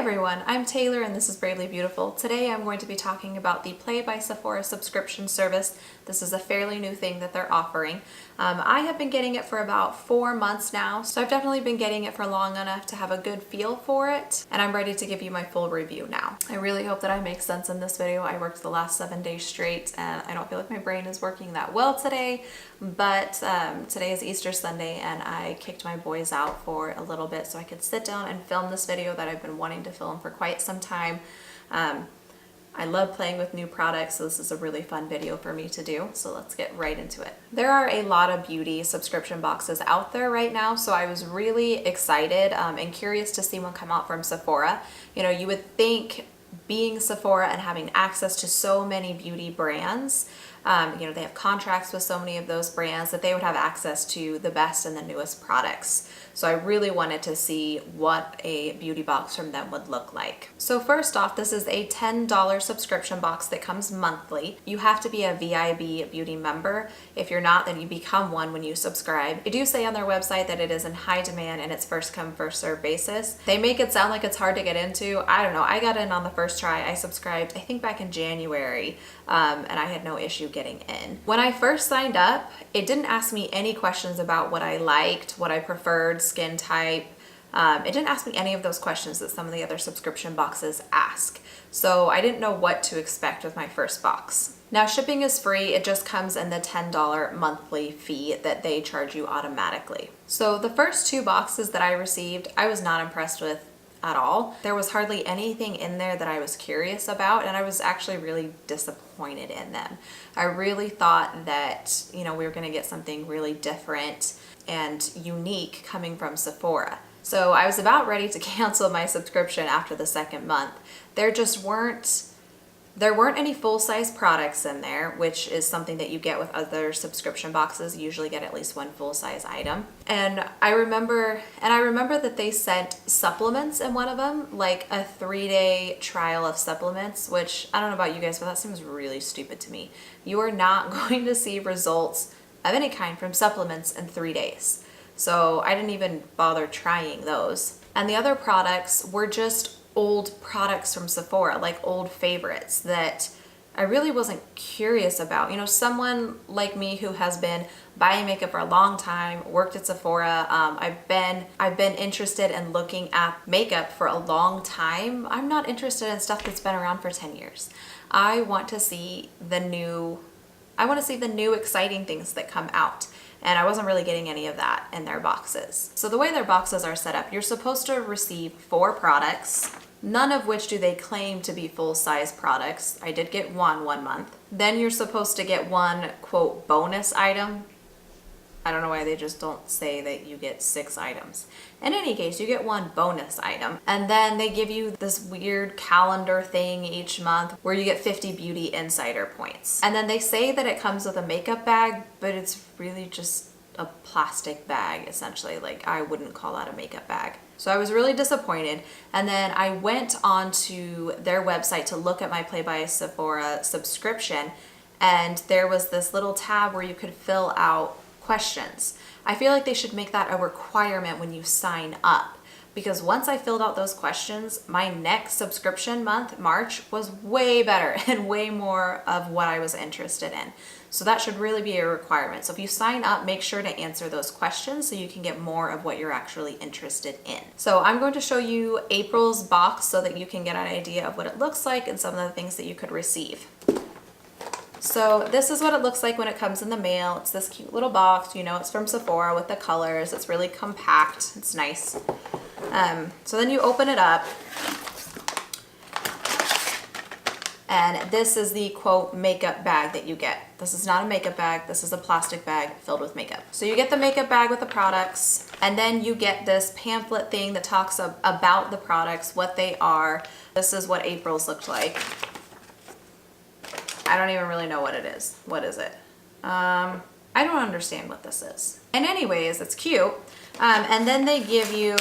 everyone, I'm Taylor and this is Bravely Beautiful. Today I'm going to be talking about the Play by Sephora subscription service. This is a fairly new thing that they're offering. I have been getting it for about 4 months now, so I've definitely been getting it for long enough to have a good feel for it, and I'm ready to give you my full review now. I really hope that I make sense in this video. I worked the last 7 days straight and I don't feel like my brain is working that well today, but today is Easter Sunday and I kicked my boys out for a little bit so I could sit down and film this video that I've been wanting to film for quite some time. I love playing with new products, so this is a really fun video for me to do, so let's get right into it. There are a lot of beauty subscription boxes out there right now, so I was really excited and curious to see one come out from Sephora. You know, you would think being Sephora and having access to so many beauty brands, you know, they have contracts with so many of those brands that they would have access to the best and the newest products. So I really wanted to see what a beauty box from them would look like. So first off, this is a $10 subscription box that comes monthly. You have to be a VIB beauty member. If you're not, then you become one when you subscribe. They do say on their website that it is in high demand and it's first come, first serve basis. They make it sound like it's hard to get into. I don't know. I got in on the first try. I subscribed, I think back in January, and I had no issue getting in. When I first signed up, it didn't ask me any questions about what I liked, what I preferred, skin type. It didn't ask me any of those questions that some of the other subscription boxes ask. So I didn't know what to expect with my first box. Now shipping is free, it just comes in the $10 monthly fee that they charge you automatically. So the first 2 boxes that I received, I was not impressed with at all. There was hardly anything in there that I was curious about, and I was actually really disappointed in them. I really thought that, you know, we were gonna get something really different and unique coming from Sephora. So I was about ready to cancel my subscription after the 2nd month. There weren't any full-size products in there, which is something that you get with other subscription boxes. You usually get at least 1 full-size item. And I remember that they sent supplements in one of them, like a 3-day trial of supplements, which I don't know about you guys, but that seems really stupid to me. You are not going to see results of any kind from supplements in 3 days. So I didn't even bother trying those. And the other products were just old products from Sephora, like old favorites that I really wasn't curious about. You know, someone like me who has been buying makeup for a long time, worked at Sephora, I've been interested in looking at makeup for a long time. I'm not interested in stuff that's been around for 10 years. I want to see the new exciting things that come out. And I wasn't really getting any of that in their boxes. So the way their boxes are set up, you're supposed to receive 4 products, none of which do they claim to be full-size products. I did get one month. Then you're supposed to get 1, quote, bonus item. I don't know why they just don't say that you get 6 items. In any case, you get 1 bonus item. And then they give you this weird calendar thing each month where you get 50 beauty insider points. And then they say that it comes with a makeup bag, but it's really just a plastic bag, essentially. Like, I wouldn't call that a makeup bag. So I was really disappointed. And then I went onto their website to look at my Play by Sephora subscription, and there was this little tab where you could fill out questions. I feel like they should make that a requirement when you sign up, because once I filled out those questions, my next subscription month, March, was way better and way more of what I was interested in. So that should really be a requirement. So if you sign up, make sure to answer those questions so you can get more of what you're actually interested in. So I'm going to show you April's box so that you can get an idea of what it looks like and some of the things that you could receive. So this is what it looks like when it comes in the mail. It's this cute little box, you know, it's from Sephora with the colors. It's really compact, it's nice. So then you open it up, and this is the, quote, makeup bag that you get. This is not a makeup bag, this is a plastic bag filled with makeup. So you get the makeup bag with the products, and then you get this pamphlet thing that talks about the products, what they are. This is what April's looked like. I don't even really know what it is. What is it? I don't understand what this is. And anyways, it's cute. And then they give you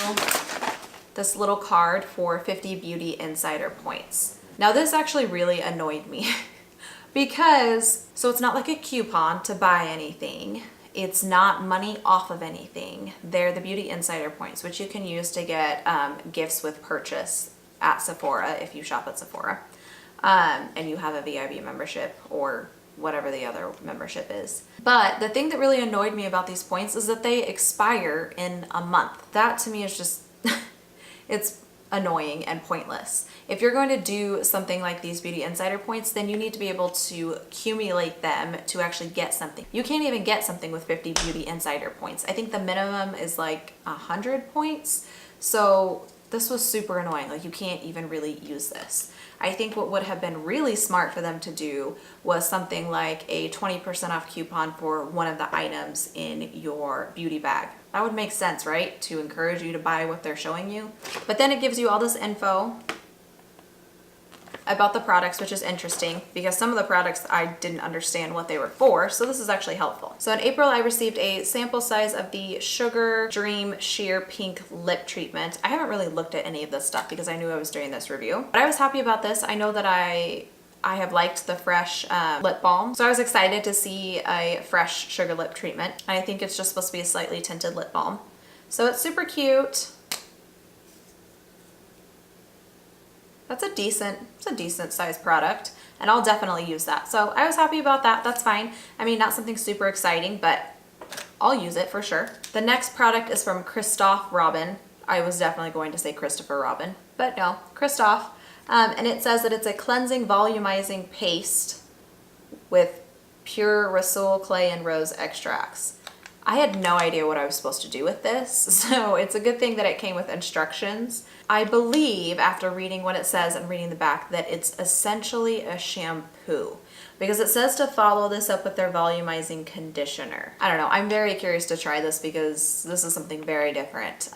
this little card for 50 beauty insider points. Now this actually really annoyed me because, so it's not like a coupon to buy anything. It's not money off of anything. They're the beauty insider points, which you can use to get gifts with purchase at Sephora if you shop at Sephora, and you have a VIB membership or whatever the other membership is. But the thing that really annoyed me about these points is that they expire in a month. That to me is just, it's annoying and pointless. If you're going to do something like these Beauty Insider points, then you need to be able to accumulate them to actually get something. You can't even get something with 50 Beauty Insider points. I think the minimum is like 100 points. So this was super annoying. Like, you can't even really use this. I think what would have been really smart for them to do was something like a 20% off coupon for one of the items in your beauty bag. That would make sense, right? To encourage you to buy what they're showing you. But then it gives you all this info about the products, which is interesting because some of the products I didn't understand what they were for, so this is actually helpful. So in April, I received a sample size of the Sugar Dream Sheer Pink Lip Treatment. I haven't really looked at any of this stuff because I knew I was doing this review, but I was happy about this. I know that I have liked the fresh lip balm, so I was excited to see a fresh sugar lip treatment. I think it's just supposed to be a slightly tinted lip balm. So it's super cute. That's a decent sized product, and I'll definitely use that. So I was happy about that. That's fine. I mean, not something super exciting, but I'll use it for sure. The next product is from Christophe Robin. I was definitely going to say Christopher Robin, but no, Christophe. And it says that it's a cleansing volumizing paste with pure Rosol clay and rose extracts. I had no idea what I was supposed to do with this, so it's a good thing that it came with instructions. I believe, after reading what it says and reading the back, that it's essentially a shampoo because it says to follow this up with their volumizing conditioner. I don't know. I'm very curious to try this because this is something very different.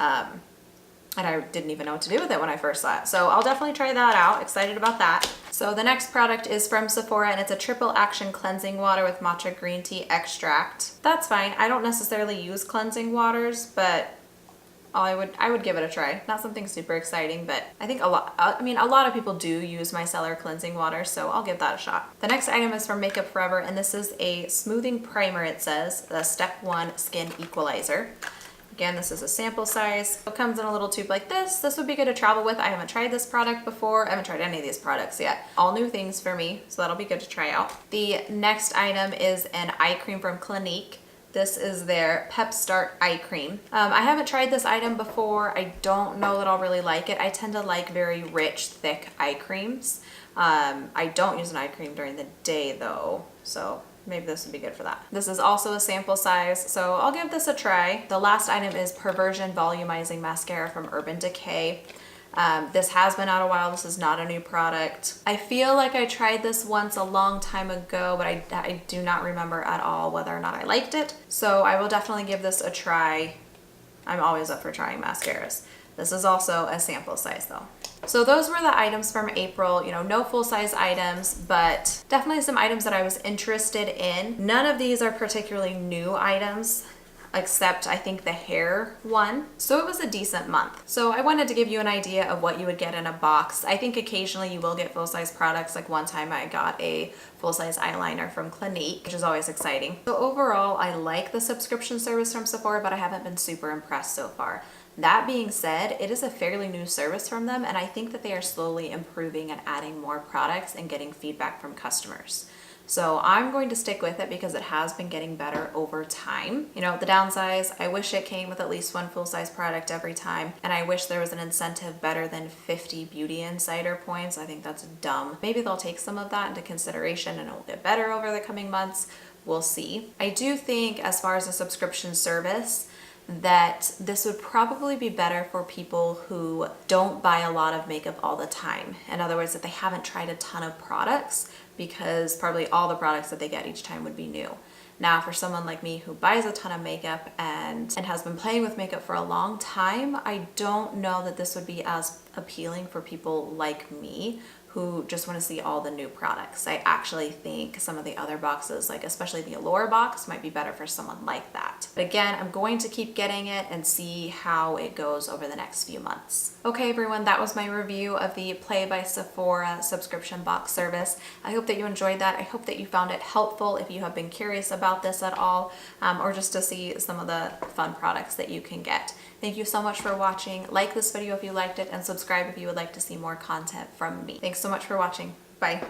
And I didn't even know what to do with it when I first saw it. So I'll definitely try that out. Excited about that. So the next product is from Sephora, and it's a triple action cleansing water with matcha green tea extract. That's fine. I don't necessarily use cleansing waters, but I would give it a try. Not something super exciting, but I think a lot of people do use micellar cleansing water, so I'll give that a shot. The next item is from Makeup Forever, and this is a smoothing primer, it says, the Step 1 Skin Equalizer. Again, this is a sample size. It comes in a little tube like this. This would be good to travel with. I haven't tried this product before. I haven't tried any of these products yet. All new things for me, so that'll be good to try out. The next item is an eye cream from Clinique. This is their Pep Start Eye Cream. I haven't tried this item before. I don't know that I'll really like it. I tend to like very rich, thick eye creams. I don't use an eye cream during the day though, so maybe this would be good for that. This is also a sample size, so I'll give this a try. The last item is Perversion Volumizing Mascara from Urban Decay. This has been out a while. This is not a new product. I feel like I tried this once a long time ago, but I do not remember at all whether or not I liked it. So I will definitely give this a try. I'm always up for trying mascaras. This is also a sample size though. So those were the items from April, you know, no full-size items, but definitely some items that I was interested in. None of these are particularly new items, except I think the hair one. So it was a decent month. So I wanted to give you an idea of what you would get in a box. I think occasionally you will get full-size products. Like one time I got a full-size eyeliner from Clinique, which is always exciting. So overall, I like the subscription service from Sephora, but I haven't been super impressed so far. That being said, it is a fairly new service from them, and I think that they are slowly improving and adding more products and getting feedback from customers. So I'm going to stick with it because it has been getting better over time. You know, the downsize, I wish it came with at least one full-size product every time, and I wish there was an incentive better than 50 Beauty Insider points. I think that's dumb. Maybe they'll take some of that into consideration and it'll get better over the coming months. We'll see. I do think as far as a subscription service, that this would probably be better for people who don't buy a lot of makeup all the time. In other words, that they haven't tried a ton of products, because probably all the products that they get each time would be new. Now, for someone like me who buys a ton of makeup and has been playing with makeup for a long time, I don't know that this would be as appealing for people like me who just want to see all the new products. I actually think some of the other boxes, like especially the Allure box, might be better for someone like that. But again, I'm going to keep getting it and see how it goes over the next few months. Okay, everyone, that was my review of the Play by Sephora subscription box service. I hope that you enjoyed that. I hope that you found it helpful if you have been curious about this at all, or just to see some of the fun products that you can get. Thank you so much for watching. Like this video if you liked it and subscribe if you would like to see more content from me. Thanks so much for watching. Bye.